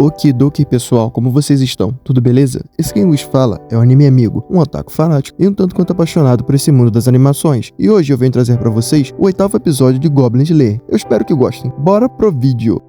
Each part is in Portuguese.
Okidoki pessoal, como vocês estão? Tudo beleza? Esse quem vos fala é o Anime Amigo, um otaku fanático e um tanto quanto apaixonado por esse mundo das animações. E hoje eu venho trazer pra vocês o 8º episódio de Goblin Slayer. Eu espero que gostem. Bora pro vídeo!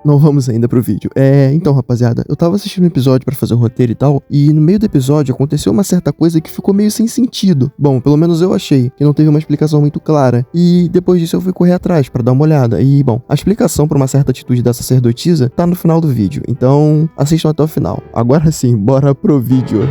Não vamos ainda pro vídeo. Então rapaziada, eu tava assistindo um episódio pra fazer o roteiro e tal, e no meio do episódio aconteceu uma certa coisa que ficou meio sem sentido. Bom, pelo menos eu achei, que não teve uma explicação muito clara, e depois disso eu fui correr atrás pra dar uma olhada, e bom, a explicação pra uma certa atitude da sacerdotisa tá no final do vídeo, então assistam até o final. Agora sim, bora pro vídeo.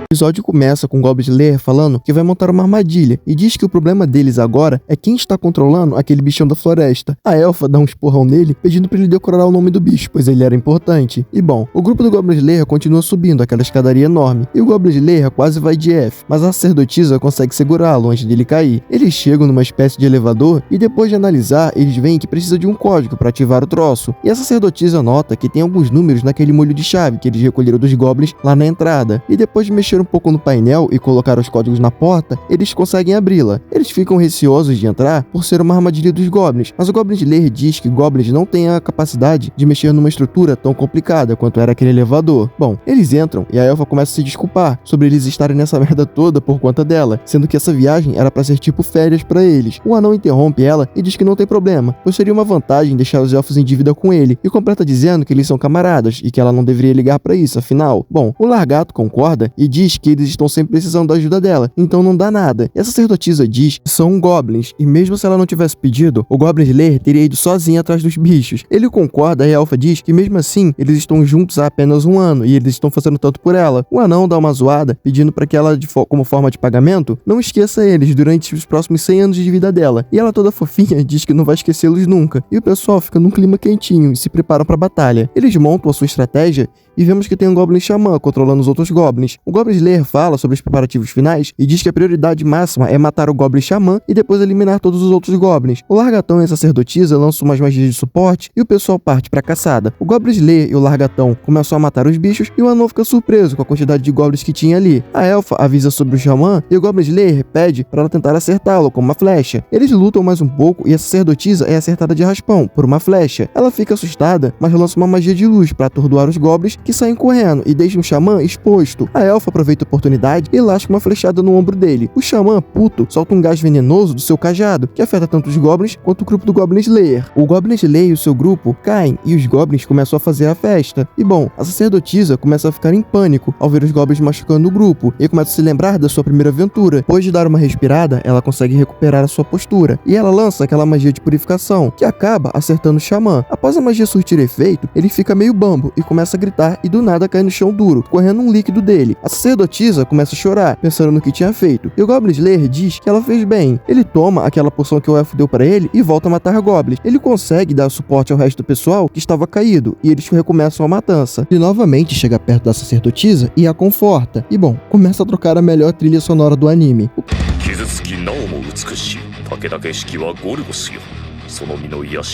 O episódio começa com o Goblin Slayer falando que vai montar uma armadilha e diz que o problema deles agora é quem está controlando aquele bichão da floresta. A elfa dá um esporrão nele pedindo para ele decorar o nome do bicho, pois ele era importante. E bom, o grupo do Goblin Slayer continua subindo aquela escadaria enorme e o Goblin Slayer quase vai de F, mas a sacerdotisa consegue segurá-lo antes dele cair. Eles chegam numa espécie de elevador e depois de analisar, eles veem que precisa de um código para ativar o troço. E a sacerdotisa nota que tem alguns números naquele molho de chave que eles recolheram dos goblins lá na entrada. E depois de mexer um pouco no painel e colocar os códigos na porta, eles conseguem abri-la. Eles ficam receosos de entrar por ser uma armadilha dos goblins, mas o Goblin Slayer diz que goblins não têm a capacidade de mexer numa estrutura tão complicada quanto era aquele elevador. Bom, eles entram e a elfa começa a se desculpar sobre eles estarem nessa merda toda por conta dela, sendo que essa viagem era pra ser tipo férias pra eles. O anão interrompe ela e diz que não tem problema, pois seria uma vantagem deixar os elfos em dívida com ele, e completa dizendo que eles são camaradas e que ela não deveria ligar pra isso, afinal. Bom, o Largato concorda e diz que eles estão sempre precisando da ajuda dela, então não dá nada. E a sacerdotisa diz que são goblins, e mesmo se ela não tivesse pedido, o Goblin Slayer teria ido sozinho atrás dos bichos. Ele concorda e a elfa diz que mesmo assim, eles estão juntos há apenas um ano, e eles estão fazendo tanto por ela. O anão dá uma zoada, pedindo para que ela, como forma de pagamento, não esqueça eles durante os próximos 100 anos de vida dela. E ela toda fofinha diz que não vai esquecê-los nunca. E o pessoal fica num clima quentinho e se preparam para a batalha. Eles montam a sua estratégia e vemos que tem um Goblin Xamã controlando os outros Goblins. O Goblin Slayer fala sobre os preparativos finais e diz que a prioridade máxima é matar o Goblin Xamã e depois eliminar todos os outros Goblins. O Largatão e a sacerdotisa lançam umas magias de suporte e o pessoal parte pra caçada. O Goblin Slayer e o Largatão começam a matar os bichos e o anão fica surpreso com a quantidade de Goblins que tinha ali. A elfa avisa sobre o Xamã e o Goblin Slayer pede para ela tentar acertá-lo com uma flecha. Eles lutam mais um pouco e a sacerdotisa é acertada de raspão por uma flecha. Ela fica assustada, mas lança uma magia de luz para atordoar os Goblins que saem correndo e deixam o Xamã exposto. A elfa aproveita a oportunidade e lasca uma flechada no ombro dele. O Xamã, puto, solta um gás venenoso do seu cajado, que afeta tanto os Goblins quanto o grupo do Goblin Slayer. O Goblin Slayer e o seu grupo caem e os Goblins começam a fazer a festa. E bom, a sacerdotisa começa a ficar em pânico ao ver os Goblins machucando o grupo e começa a se lembrar da sua primeira aventura. Depois de dar uma respirada, ela consegue recuperar a sua postura e ela lança aquela magia de purificação, que acaba acertando o Xamã. Após a magia surtir efeito, ele fica meio bambo e começa a gritar e do nada cai no chão duro, correndo um líquido dele. A sacerdotisa começa a chorar, pensando no que tinha feito, e o Goblin Slayer diz que ela fez bem. Ele toma aquela poção que o elfo deu para ele e volta a matar goblins. Ele consegue dar suporte ao resto do pessoal que estava caído, e eles recomeçam a matança. Ele novamente chega perto da sacerdotisa e a conforta. E bom, começa a trocar a melhor trilha sonora do anime. O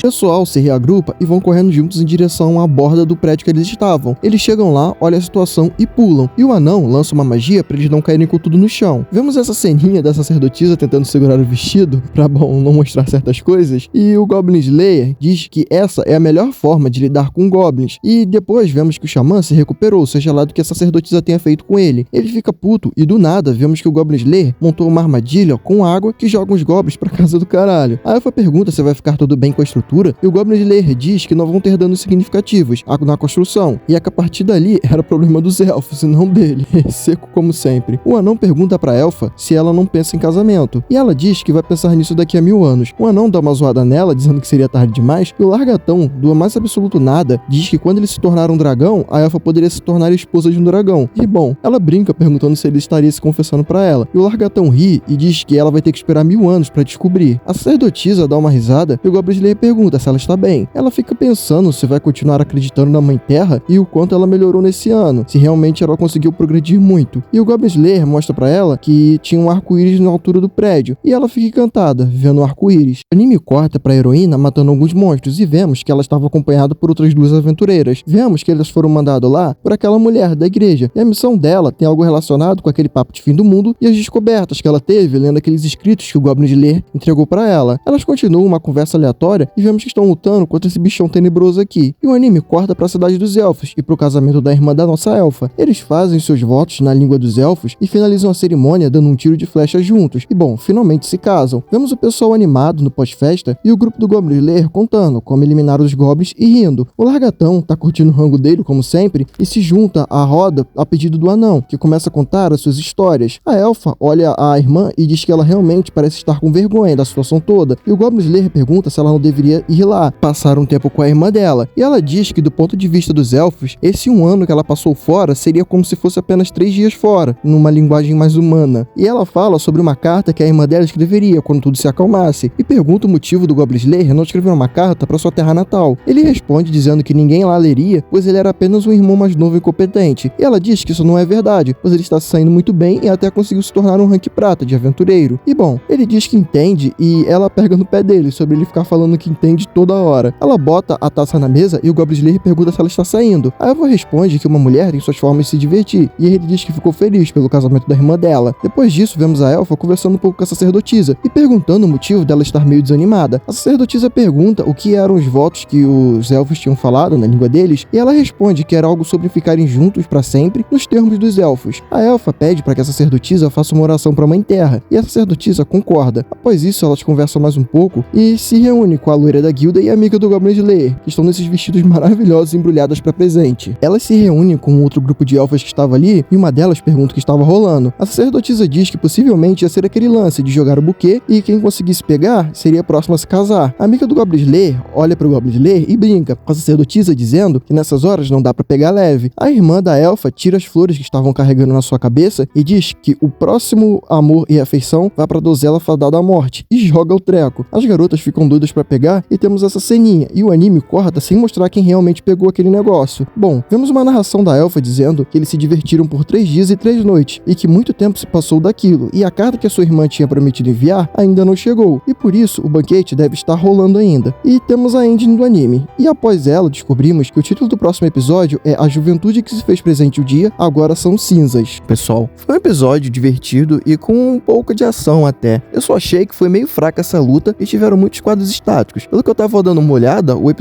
pessoal se reagrupa e vão correndo juntos em direção à borda do prédio que eles estavam. Eles chegam lá, olham a situação e pulam. E o anão lança uma magia para eles não caírem com tudo no chão. Vemos essa ceninha da sacerdotisa tentando segurar o vestido para, bom, não mostrar certas coisas. E o Goblin Slayer diz que essa é a melhor forma de lidar com goblins. E depois vemos que o Xamã se recuperou, seja lá do que a sacerdotisa tenha feito com ele. Ele fica puto e do nada vemos que o Goblin Slayer montou uma armadilha com água que joga os goblins pra casa do caralho. A elfa pergunta se vai ficar tudo bem com a estrutura, e o Goblin Slayer diz que não vão ter danos significativos na construção, e é que a partir dali era problema dos elfos e não dele. Seco como sempre. O anão pergunta pra elfa se ela não pensa em casamento, e ela diz que vai pensar nisso daqui a 1000 anos. O anão dá uma zoada nela, dizendo que seria tarde demais, e o Largatão, do mais absoluto nada, diz que quando ele se tornar um dragão, a elfa poderia se tornar a esposa de um dragão. E bom, ela brinca perguntando se ele estaria se confessando pra ela, e o Largatão ri e diz que ela vai ter que esperar 1000 anos pra descobrir. A sacerdotisa dá uma risada nada, e o Goblin Slayer pergunta se ela está bem. Ela fica pensando se vai continuar acreditando na Mãe Terra e o quanto ela melhorou nesse ano, se realmente ela conseguiu progredir muito. E o Goblin Slayer mostra pra ela que tinha um arco-íris na altura do prédio, e ela fica encantada, vendo o arco-íris. O anime corta pra heroína matando alguns monstros, e vemos que ela estava acompanhada por outras duas aventureiras. Vemos que elas foram mandados lá por aquela mulher da igreja, e a missão dela tem algo relacionado com aquele papo de fim do mundo e as descobertas que ela teve lendo aqueles escritos que o Goblin Slayer entregou pra ela. Elas continuam uma conversa aleatória e vemos que estão lutando contra esse bichão tenebroso aqui. E o anime corta pra cidade dos elfos e pro casamento da irmã da nossa elfa. Eles fazem seus votos na língua dos elfos e finalizam a cerimônia dando um tiro de flecha juntos. E bom, finalmente se casam. Vemos o pessoal animado no pós-festa e o grupo do Goblin Slayer contando como eliminaram os goblins e rindo. O largatão tá curtindo o rango dele como sempre e se junta à roda a pedido do anão, que começa a contar as suas histórias. A elfa olha a irmã e diz que ela realmente parece estar com vergonha da situação toda, e o Goblin Slayer pergunta se ela não deveria ir lá, passar um tempo com a irmã dela, e ela diz que do ponto de vista dos elfos, esse um ano que ela passou fora seria como se fosse apenas 3 dias fora, numa linguagem mais humana. E ela fala sobre uma carta que a irmã dela escreveria quando tudo se acalmasse, e pergunta o motivo do Goblin Slayer não escrever uma carta para sua terra natal. Ele responde dizendo que ninguém lá leria, pois ele era apenas um irmão mais novo e incompetente, e ela diz que isso não é verdade, pois ele está se saindo muito bem e até conseguiu se tornar um rank prata de aventureiro. E bom, ele diz que entende e ela pega no pé dele sobre ele ficar falando que entende toda hora. Ela bota a taça na mesa e o Goblin Slayer pergunta se ela está saindo. A Eva responde que uma mulher tem suas formas de se divertir, e ele diz que ficou feliz pelo casamento da irmã dela. Depois disso, vemos a elfa conversando um pouco com a sacerdotisa e perguntando o motivo dela estar meio desanimada. A sacerdotisa pergunta o que eram os votos que os elfos tinham falado na língua deles, e ela responde que era algo sobre ficarem juntos para sempre nos termos dos elfos. A elfa pede para que a sacerdotisa faça uma oração para a Mãe Terra, e a sacerdotisa concorda. Após isso, elas conversam mais um pouco e se reúne com a loira da guilda e a amiga do Goblin Slayer, que estão nesses vestidos maravilhosos embrulhadas para presente. Elas se reúnem com outro grupo de elfas que estava ali e uma delas pergunta o que estava rolando. A sacerdotisa diz que possivelmente ia ser aquele lance de jogar o buquê e quem conseguisse pegar seria a próxima a se casar. A amiga do Goblin Slayer olha para o Goblin Slayer e brinca com a sacerdotisa dizendo que nessas horas não dá para pegar leve. A irmã da elfa tira as flores que estavam carregando na sua cabeça e diz que o próximo amor e afeição vai pra donzela fadada à morte e joga o treco. As garotas ficam doidas pra pegar e temos essa ceninha, e o anime corta sem mostrar quem realmente pegou aquele negócio. Bom, vemos uma narração da elfa dizendo que eles se divertiram por 3 dias e 3 noites, e que muito tempo se passou daquilo, e a carta que a sua irmã tinha prometido enviar ainda não chegou, e por isso o banquete deve estar rolando ainda. E temos a ending do anime, e após ela descobrimos que o título do próximo episódio é A Juventude que se fez presente o dia, agora são cinzas. Pessoal, foi um episódio divertido e com um pouco de ação até. Eu só achei que foi meio fraca essa luta e tiveram muitos quadros estáticos. Pelo que eu tava dando uma olhada, o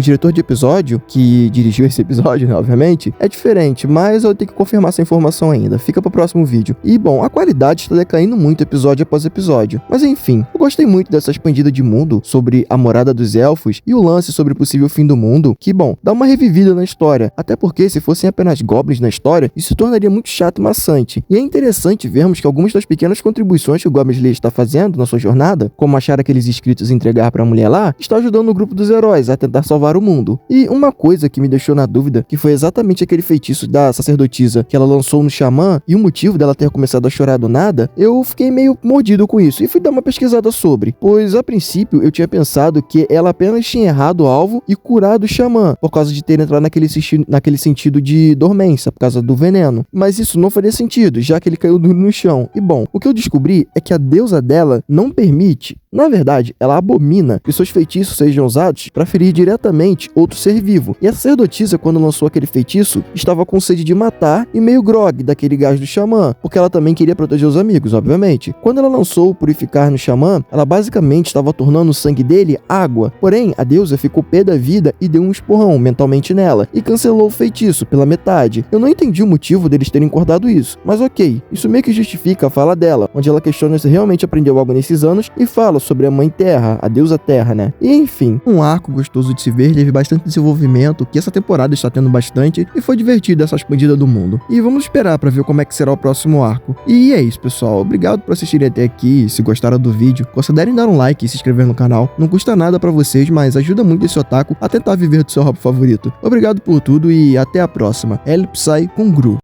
diretor de episódio, que dirigiu esse episódio, né, obviamente, é diferente, mas eu tenho que confirmar essa informação ainda. Fica pro próximo vídeo. E bom, a qualidade está decaindo muito episódio após episódio. Mas enfim, eu gostei muito dessa expandida de mundo sobre a morada dos elfos e o lance sobre o possível fim do mundo, que bom, dá uma revivida na história. Até porque se fossem apenas goblins na história, isso se tornaria muito chato e maçante. E é interessante vermos que algumas das pequenas contribuições que o Goblin Slayer está fazendo na sua jornada, como achar aqueles escritos e entregar pra mulher lá, está ajudando o grupo dos heróis a tentar salvar o mundo. E uma coisa que me deixou na dúvida, que foi exatamente aquele feitiço da sacerdotisa que ela lançou no xamã e o motivo dela ter começado a chorar do nada, eu fiquei meio mordido com isso e fui dar uma pesquisada sobre, pois a princípio eu tinha pensado que ela apenas tinha errado o alvo e curado o xamã, por causa de ter entrado naquele sentido de dormência, por causa do veneno. Mas isso não faria sentido, já que ele caiu duro no chão. E bom, o que eu descobri é que a deusa dela não permite, na verdade, ela abomina que seus feitiços sejam usados para ferir diretamente outro ser vivo. E a sacerdotisa, quando lançou aquele feitiço, estava com sede de matar e meio grog daquele gás do xamã, porque ela também queria proteger os amigos, obviamente. Quando ela lançou o purificar no xamã, ela basicamente estava tornando o sangue dele água. Porém, a deusa ficou pé da vida e deu um esporrão mentalmente nela e cancelou o feitiço pela metade. Eu não entendi o motivo deles terem cortado isso, mas ok, isso meio que justifica a fala dela, onde ela questiona se realmente aprendeu algo nesses anos e fala sobre a Mãe Terra, a deusa Terra, né? E enfim, um arco gostoso de se ver, teve bastante desenvolvimento, que essa temporada está tendo bastante, e foi divertido essa expandida do mundo. E vamos esperar pra ver como é que será o próximo arco. E é isso, pessoal. Obrigado por assistirem até aqui. Se gostaram do vídeo, considerem dar um like e se inscrever no canal. Não custa nada pra vocês, mas ajuda muito esse otaku a tentar viver do seu hobby favorito. Obrigado por tudo e até a próxima. El Psy com Gru.